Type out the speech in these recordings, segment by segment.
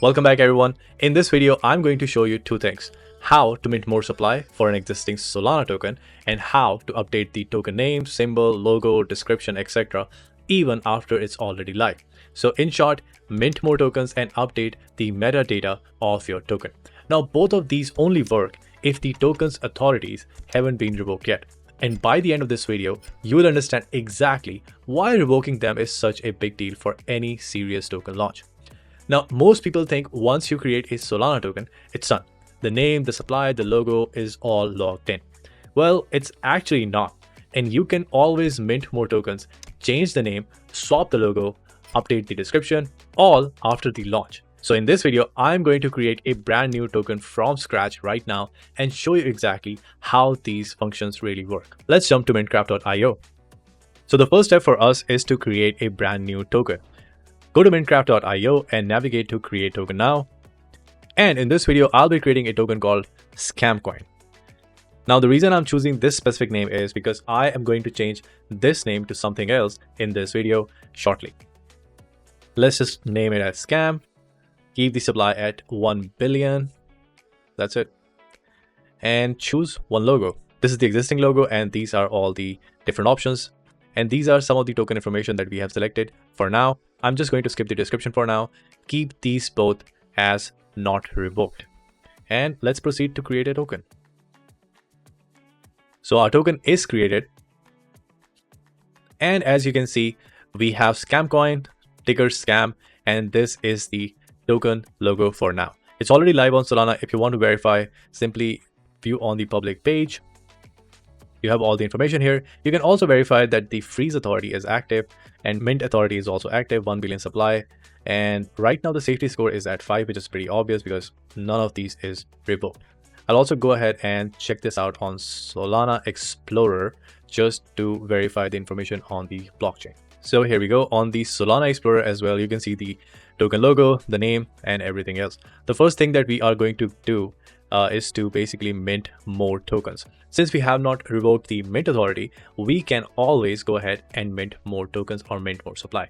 Welcome back everyone. In this video, I'm going to show you two things. How to mint more supply for an existing Solana token and how to update the token name, symbol, logo, description, etc. even after it's already live. So in short, mint more tokens and update the metadata of your token. Now both of these only work if the token's authorities haven't been revoked yet. And by the end of this video, you will understand exactly why revoking them is such a big deal for any serious token launch. Now, most people think once you create a Solana token, it's done. The name, the supply, the logo is all locked in. Well, it's actually not. And you can always mint more tokens, change the name, swap the logo, update the description, all after the launch. So in this video, I'm going to create a brand new token from scratch right now and show you exactly how these functions really work. Let's jump to MintCraft.io. So the first step for us is to create a brand new token. Go to MintCraft.io and navigate to create token now. And in this video, I'll be creating a token called SCAMCOIN. Now, the reason I'm choosing this specific name is because I am going to change this name to something else in this video shortly. Let's just name it as Scam. Keep the supply at 1 billion. That's it. And choose one logo. This is the existing logo and these are all the different options. And these are some of the token information that we have selected. For now, I'm just going to skip the description for now. Keep these both as not revoked. And let's proceed to create a token. So our token is created. And as you can see, we have SCAMCOIN, ticker SCAM, and this is the token logo for now. It's already live on Solana. If you want to verify, simply view on the public page. You have all the information here. You can also verify that the freeze authority is active and mint authority is also active, 1 billion supply. And right now the safety score is at 5, which is pretty obvious because none of these is revoked. I'll also go ahead and check this out on Solana Explorer just to verify the information on the blockchain. So here we go. On the Solana Explorer as well, you can see the token logo, the name, and everything else. The first thing that we are going to do is to basically mint more tokens. Since we have not revoked the mint authority, we can always go ahead and mint more tokens or mint more supply.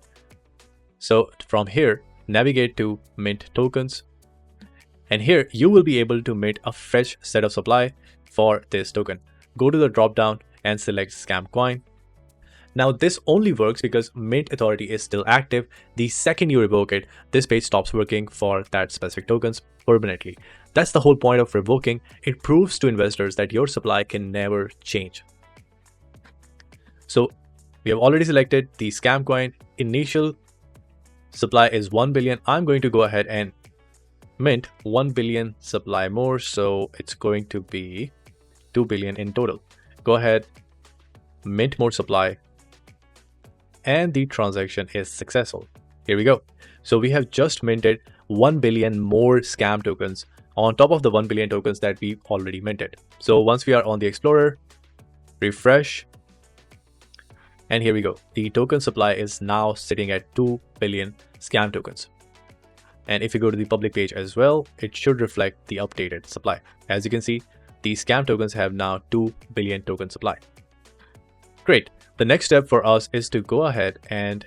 So from here, navigate to mint tokens. And here you will be able to mint a fresh set of supply for this token. Go to the drop down and select SCAMCOIN. Now this only works because mint authority is still active. The second you revoke it, this page stops working for that specific tokens permanently. That's the whole point of revoking. It proves to investors that your supply can never change. So we have already selected the SCAMCOIN. Initial supply is 1 billion. I'm going to go ahead and mint 1 billion supply more. So it's going to be 2 billion in total. Go ahead, mint more supply. And the transaction is successful. Here we go. So we have just minted 1 billion more scam tokens on top of the 1 billion tokens that we already minted. So once we are on the Explorer, refresh, and here we go. The token supply is now sitting at 2 billion scam tokens. And if you go to the public page as well, it should reflect the updated supply. As you can see, the scam tokens have now 2 billion token supply. Great. The next step for us is to go ahead and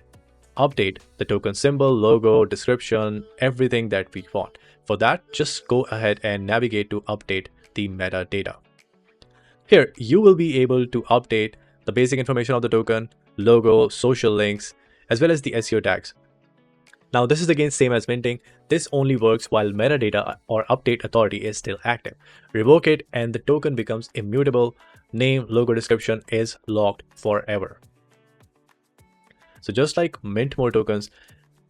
update the token symbol, logo, description, everything that we want. For that, just go ahead and navigate to update the metadata. Here, you will be able to update the basic information of the token, logo, social links, as well as the SEO tags. Now, this is again same as minting. This only works while metadata or update authority is still active. Revoke it and the token becomes immutable. Name, logo, description is locked forever. So just like mint more tokens,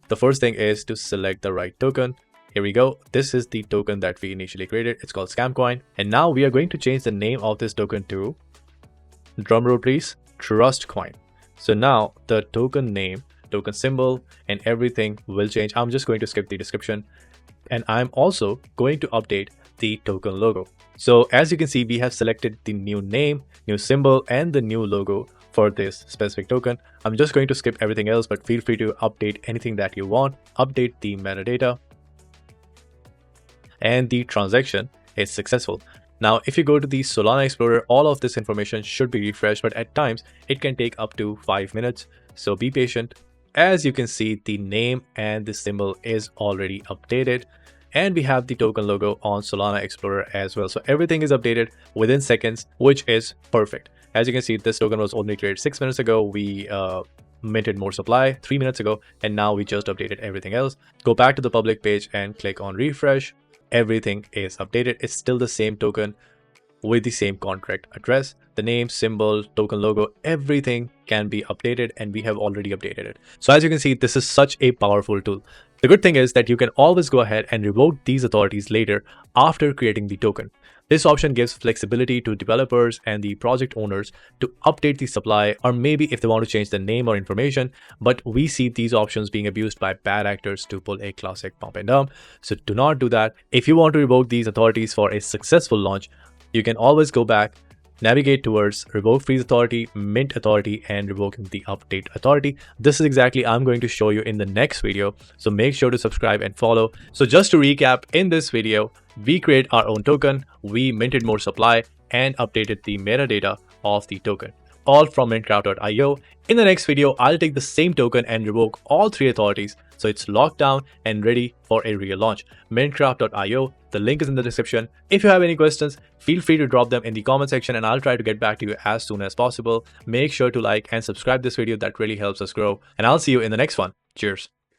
the first thing is to select the right token. Here we go. This is the token that we initially created. It's called SCAMCOIN. And now we are going to change the name of this token to, drumroll please, TRUSTCOIN. So now the token name, token symbol, and everything will change. I'm just going to skip the description. And I'm also going to update the token logo. So as you can see, we have selected the new name, new symbol, and the new logo for this specific token. I'm just going to skip everything else, but feel free to update anything that you want. Update the metadata. And the transaction is successful. Now, if you go to the Solana Explorer, all of this information should be refreshed, but at times it can take up to 5 minutes. So be patient. as you can see, the name and the symbol is already updated, and we have the token logo on Solana Explorer as well. So everything is updated within seconds, which is perfect. As you can see, this token was only created 6 minutes ago. We minted more supply 3 minutes ago, and now we just updated everything else. Go back to the public page and click on refresh. Everything is updated. It's still the same token with the same contract address. The name, symbol, token logo, everything can be updated, and we have already updated it. So as you can see, this is such a powerful tool. The good thing is that you can always go ahead and revoke these authorities later after creating the token. This option gives flexibility to developers and the project owners to update the supply, or maybe if they want to change the name or information, but we see these options being abused by bad actors to pull a classic pump and dump. So do not do that. If you want to revoke these authorities for a successful launch, you can always go back, navigate towards revoke freeze authority, mint authority, and revoking the update authority. This is exactly I'm going to show you in the next video. So make sure to subscribe and follow. So just to recap, in this video, we create our own token, we minted more supply, and updated the metadata of the token, all from MintCraft.io. In the next video, I'll take the same token and revoke all 3 authorities, so it's locked down and ready for a real launch. MintCraft.io, the link is in the description. If you have any questions, feel free to drop them in the comment section, and I'll try to get back to you as soon as possible. Make sure to like and subscribe this video, that really helps us grow, and I'll see you in the next one. Cheers.